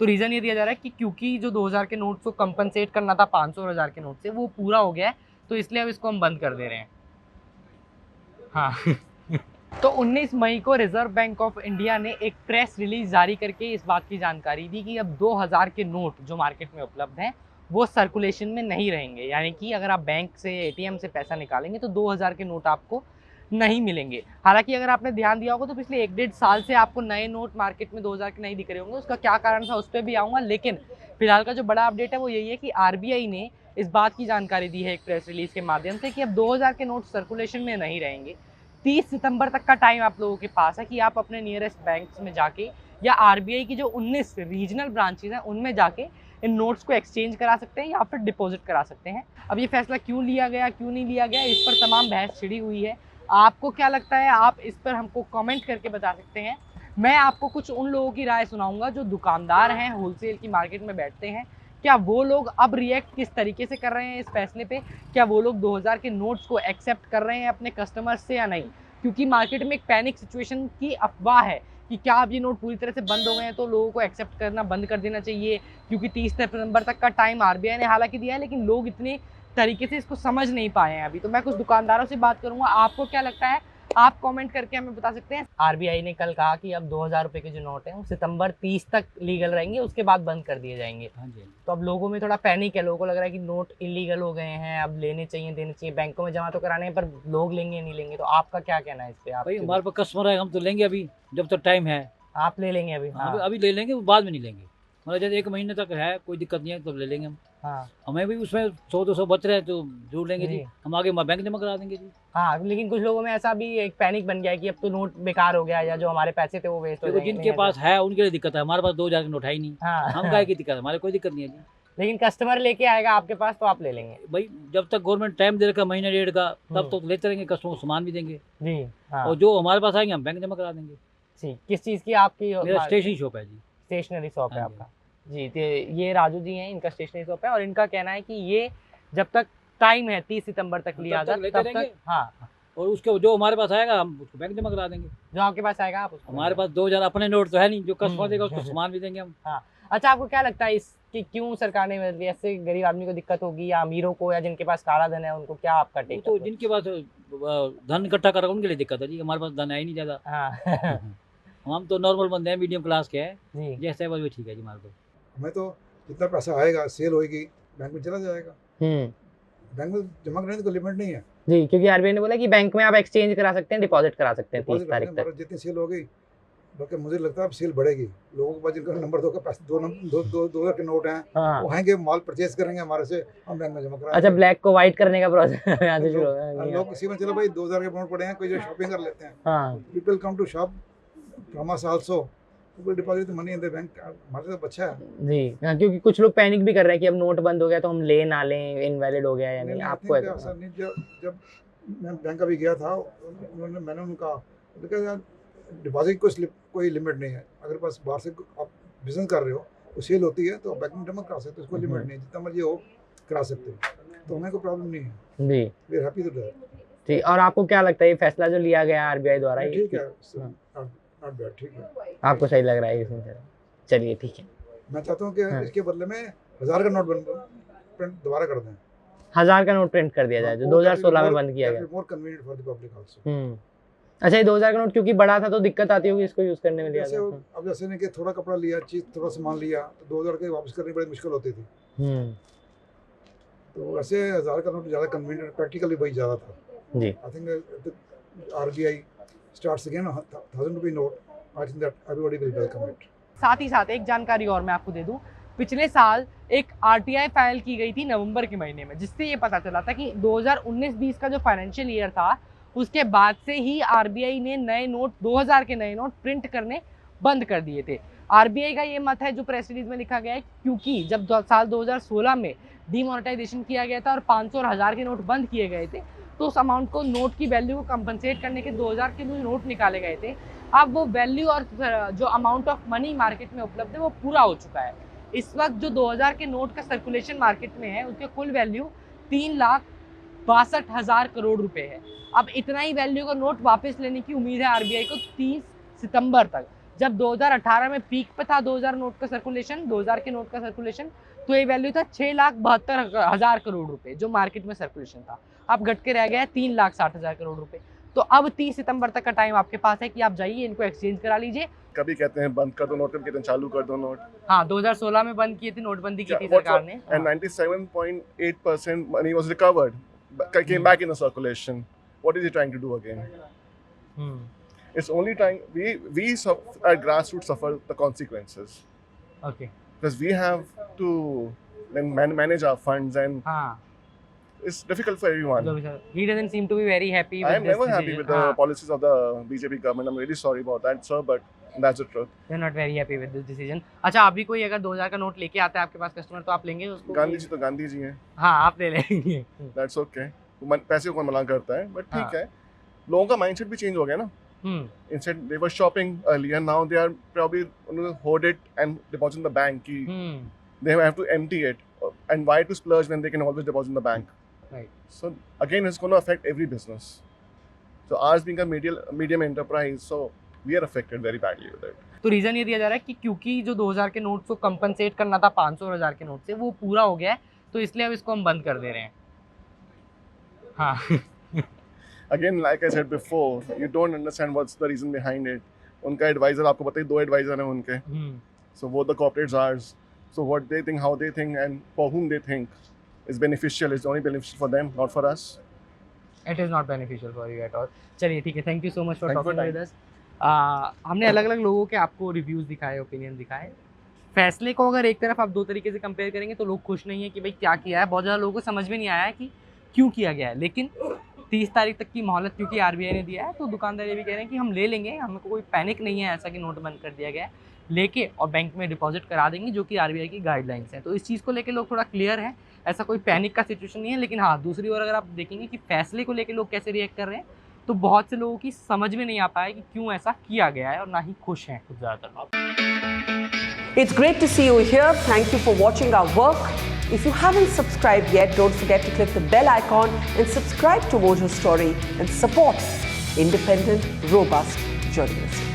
तो रीज़न ये दिया जा रहा है कि क्योंकि जो 2000 के नोट्स को कंपनसेट करना था 500 और 1000 के नोट से, वो पूरा हो गया है, तो इसलिए अब इसको हम बंद कर दे रहे हैं। हाँ तो 19 मई को रिजर्व बैंक ऑफ इंडिया ने एक प्रेस रिलीज जारी करके इस बात की जानकारी दी कि अब 2000 के नोट जो मार्केट में उपलब्ध हैं वो सर्कुलेशन में नहीं रहेंगे। यानी कि अगर आप बैंक से एटीएम से पैसा निकालेंगे तो 2000 के नोट आपको नहीं मिलेंगे। हालांकि अगर आपने ध्यान दिया होगा तो पिछले 1-1.5 साल से आपको नए नोट मार्केट में 2000 के नहीं दिख रहे होंगे। उसका क्या कारण था उस पर भी आऊँगा, लेकिन फिलहाल का जो बड़ा अपडेट है वो यही है कि आरबीआई ने इस बात की जानकारी दी है एक प्रेस रिलीज के माध्यम से कि अब 2000 के नोट सर्कुलेशन में नहीं रहेंगे। 30 सितंबर तक का टाइम आप लोगों के पास है कि आप अपने नियरेस्ट बैंक्स में जाके या आरबीआई की जो 19 रीजनल ब्रांचेज हैं उनमें जाके इन नोट्स को एक्सचेंज करा सकते हैं या फिर डिपॉजिट करा सकते हैं। अब ये फैसला क्यों लिया गया, क्यों नहीं लिया गया, इस पर तमाम बहस छिड़ी हुई है। आपको क्या लगता है, आप इस पर हमको कमेंट करके बता सकते हैं। मैं आपको कुछ उन लोगों की राय सुनाऊंगा जो दुकानदार हैं, होलसेल की मार्केट में बैठते हैं। क्या वो लोग अब रिएक्ट किस तरीके से कर रहे हैं इस फैसले पे, क्या वो लोग 2000 के नोट्स को एक्सेप्ट कर रहे हैं अपने कस्टमर्स से या नहीं। क्योंकि मार्केट में एक पैनिक सिचुएशन की अफवाह है कि क्या अब ये नोट पूरी तरह से बंद हो गए हैं तो लोगों को एक्सेप्ट करना बंद कर देना चाहिए, क्योंकि 30 सितंबर तक का टाइम आरबीआई ने हालांकि दिया है, लेकिन लोग इतने तरीके से इसको समझ नहीं पाए हैं अभी। तो मैं कुछ दुकानदारों से बात करूंगा, आपको क्या लगता है आप कमेंट करके हमें बता सकते हैं। आरबीआई ने कल कहा कि अब 2000 रुपए के जो नोट हैं वो सितंबर 30 तक लीगल रहेंगे, उसके बाद बंद कर दिए जाएंगे। हाँ जी। तो अब लोगों में थोड़ा पैनिक है, लोगों को लग रहा है कि नोट इलीगल हो गए हैं, अब लेने चाहिए देने चाहिए, बैंकों में जमा तो कराने हैं पर लोग लेंगे नहीं लेंगे। तो आपका क्या कहना है इस पे। आप भाई हमारे पास कस्टमर है, हम तो लेंगे अभी जब तक टाइम है। आप ले लेंगे अभी। हाँ। अभी ले लेंगे, बाद में नहीं लेंगे। मतलब जैसे 1 महीने तक है, कोई दिक्कत नहीं है, तब ले लेंगे हम। हाँ हमें भी उसमें 100-200 बच रहे हैं तो जरूर लेंगे जी। जी। हम आगे बैंक जमा करा देंगे जी। हाँ, लेकिन कुछ लोगों में ऐसा भी एक पैनिक बन गया है कि अब तो नोट बेकार हो गया या जो हमारे पैसे थे वो वेस्ट हो देखो जाएंगे। जिनके पास है उनके लिए दिक्कत है, हमारे पास 2000 का नोट है ही नहीं। हाँ हम काहे की दिक्कत है, हमारे कोई दिक्कत नहीं है जी। लेकिन कस्टमर लेके आएगा आपके पास तो आप ले लेंगे। भाई जब तक गवर्नमेंट टाइम दे रखा महीने डेढ़ का, तब तो लेते रहेंगे, कस्टमर को सामान भी देंगे। जी हाँ। और जो हमारे पास आएंगे हम बैंक जमा करा देंगे। ठीक, किस चीज़ की आपकी। मेरा स्टेशनरी शॉप है जी। स्टेशनरी शॉप है हाँ जी। आपका जी। तो ये राजू जी हैं, इनका स्टेशनरी शॉप है और इनका कहना है कि ये जब तक टाइम है 30 सितंबर तक लिया तब तक लेते तब रहेंगे। तक। हाँ, और उसके जो हमारे पास आएगा हम उसको बैंक जमा करा देंगे। जो आपके पास आएगा आप उसको। हमारे पास 2000 अपने नोट तो है नहीं, जो कस्टमर देगा उसको सामान भी देंगे हम। हाँ। अच्छा, आपको क्या लगता है इस कि क्यों सरकार ने ऐसे गरीब आदमी को दिक्कत होगी या अमीरों को या जिनके पास काला धन है उनको, क्या आपका वो टेक तो है? जिनके पास धन इकट्ठा कर उनके लिए दिक्कत है जी। हमारे पास धन है ही नहीं ज़्यादा। हाँ हम तो नॉर्मल बंदे हैं, मीडियम क्लास के हैं। जी। जैसे वो ठीक है जी हमारे तो। हमें तो जितना पैसा आएगा सेल होएगी बैंक में चला जाएगा। बैंक में जमा करने की कोई लिमिट नहीं है जी, क्योंकि आरबीआई ने बोला कि बैंक में आप एक्सचेंज करा सकते हैं, डिपॉजिट करा सकते हैं 30 डिपॉजिट तारीख रखने तक। हमारा जितनी सेल हो गई, बल्कि मुझे लगता है अब सेल बढ़ेगी। लोगों के पास जिनका नंबर 2 का पैसे 2000 के नोट हैं हाँ। वो आएंगे, माल परचेज करेंगे हमारे से, हम बैंक में जमा करा अच्छा, ब्लैक को व्हाइट करने का प्रोसेस यहाँ से शुरू होगा। लोग किसी में चलो भाई 2000 के नोट पड़े हैं, कोई जो शॉपिंग कर लेते हैं। हाँ people come to shop from us also, people deposit the money in the bank. हमारे तो अच्छा है जी। हाँ, क्योंकि कुछ लोग पैनिक भी कर रहे हैं कि अब नोट बंद हो गया तो हम ले ना लें, इनवैलिड हो गया या नहीं। आपको ऐसा नहीं। जब मैं बैंक अभी गया था, मैंने उनका यार डिपॉजिट कोई लिमिट नहीं है। अगर बस बाहर से आप बिजनेस कर रहे हो, वो सेल होती है तो आप बैंक में जमा करा सकते हो, उसको लिमिट नहीं है, जितना मर्जी हो करा सकते हो, तो हमें कोई प्रॉब्लम नहीं है जी। We are happy to do. ठीक, और आपको क्या लगता है ये फैसला जो लिया गया आरबीआई द्वारा, ये ठीक है, नॉट बैड, ठीक है। आपको सही लग रहा है इसमें? चलिए ठीक है। मैं चाहता हूँ कि इसके बदले में 1000 का नोट प्रिंट दोबारा कर दें। 1000 का नोट प्रिंट कर दिया जाए जो 2016 में बंद किया गया। More convenient for the public also. अच्छा, ये 2000 का नोट क्योंकि बड़ा था तो दिक्कत आती होगी इसको यूज करने में। लिया जैसे अब जैसे नहीं कि थोड़ा कपड़ा लिया, चीज थोड़ा सामान लिया तो 2000 के वापस करनी बड़ी मुश्किल होती थी। तो वैसे 1000 का नोट ज़्यादा कन्वीनियंट, प्रैक्टिकली वही ज़्यादा था जी। I think RBI starts again 1000 रुपये note, I think that everybody will welcome it. साथ ही साथ एक जानकारी और मैं आपको दे दूं, पिछले साल एक आरटीआई फाइल की गई थी नवंबर के महीने में, जिससे ये पता चला था कि 2019-20 का जो फाइनेंशियल ईयर था उसके बाद से ही आरबीआई ने नए नोट 2000 के नए नोट प्रिंट करने बंद कर दिए थे। आरबीआई का ये मत है जो प्रेस रिलीज में लिखा गया है, क्योंकि जब साल 2016 में डीमोनेटाइजेशन किया गया था और 500 और 1000 के नोट बंद किए गए थे, तो उस अमाउंट को, नोट की वैल्यू को कंपनसेट करने के 2000 के नोट निकाले गए थे। अब वो वैल्यू और जो अमाउंट ऑफ मनी मार्केट में उपलब्ध है वो पूरा हो चुका है। इस वक्त जो 2000 के नोट का सर्कुलेशन मार्केट में है उसके कुल वैल्यू 3,62,000 करोड़ रुपए है। अब इतना ही वैल्यू का नोट वापस लेने की उम्मीद है आरबीआई को 30 सितंबर तक। जब 2018 में पीक पे था 2000 नोट का सर्कुलेशन, 2000 के नोट का सर्कुलेशन, तो ये वैल्यू था 6,72,000 करोड़ रुपए जो मार्केट में सर्कुलेशन था। अब घट के रह गया है 3,60,000 करोड़ रुपए। तो अब 30 सितंबर तक का टाइम आपके पास है कि आप जाइए इनको एक्सचेंज करा लीजिए। कभी कहते हैं बंद कर दो नोट, कभी कहते हैं चालू कर दो नोट। हाँ, 2016 में बंद किए थे, नोटबंदी की थी सरकार ने। And 97.8% money was recovered, came back in the circulation. What is he trying to do again? It's only trying, we at grassroots suffer the consequences. Okay. Because we have to then manage our funds, and हाँ, it's difficult for everyone. he doesn't seem to be very happy with I am this never happy decision. with the हाँ, policies of the BJP government. I'm really sorry about that, sir, but that's the truth. they're not very happy with this decision. अच्छा, अभी कोई अगर 2000 का note लेके आता है आपके पास कस्टमर, तो आप लेंगे उसको? गांधी जी तो गांधी जी हैं. हाँ, आप ले लेंगे। That's okay. पैसे को मना करता है, but हाँ. ठीक है. लोगों का माइंडसेट भी चेंज हो गया ना. Instead they were shopping earlier, now they are probably hoard it and deposit in the bank. They have to empty it, and why to splurge when they can always deposit in the bank? Right. So again, it's going to affect every business. So ours being a medium enterprise, so we are affected very badly with it. तो reason ये दिया जा रहा है कि क्योंकि जो 2000 के नोट को कंपनसेट करना था 500 और 1000 के नोट से, वो पूरा हो गया है, तो इसलिए अब इसको हम बंद कर दे रहे हैं। हाँ। Again, like I said before, you don't understand what's the reason behind it. उनका एडवाइजर आपको पता है, 2 एडवाइजर हैं उनके. So both the corporates are. So what they think, how they think, and for whom they think is beneficial is only beneficial for them, not for us. It is not beneficial for you at all. चलिए ठीक है, thank you so much for Thank you for talking with us. हमने अलग अलग लोगों के आपको reviews दिखाए, ओपिनियन दिखाए। फैसले को अगर एक तरफ आप दो तरीके से कंपेयर करेंगे तो लोग खुश नहीं है कि भाई क्या किया है, बहुत ज़्यादा लोगों को समझ में नहीं आया है कि क्यों किया गया है। लेकिन 30 तारीख तक की मोहलत क्योंकि आरबीआई ने दिया है, तो दुकानदार ये भी कह रहे हैं कि हम ले लेंगे, हमको कोई पैनिक नहीं है ऐसा कि नोट बंद कर दिया गया है, लेके और बैंक में डिपॉजिट करा देंगे, जो कि आरबीआई की गाइडलाइंस है। तो इस चीज़ को लेके लोग थोड़ा क्लियर है, ऐसा कोई पैनिक का सिचुएशन नहीं है। लेकिन हाँ, दूसरी ओर अगर आप देखेंगे कि फैसले को लेके लोग कैसे रिएक्ट कर रहे हैं, तो बहुत से लोगों की समझ में नहीं आ पाया कि क्यों ऐसा किया गया है, और ना ही खुश हैं कुछ ज़्यादातर लोग। It's great to see you here. Thank you for watching our work. If you haven't subscribed yet, don't forget to click the bell icon and subscribe to Mojo Story and support independent, robust journalism.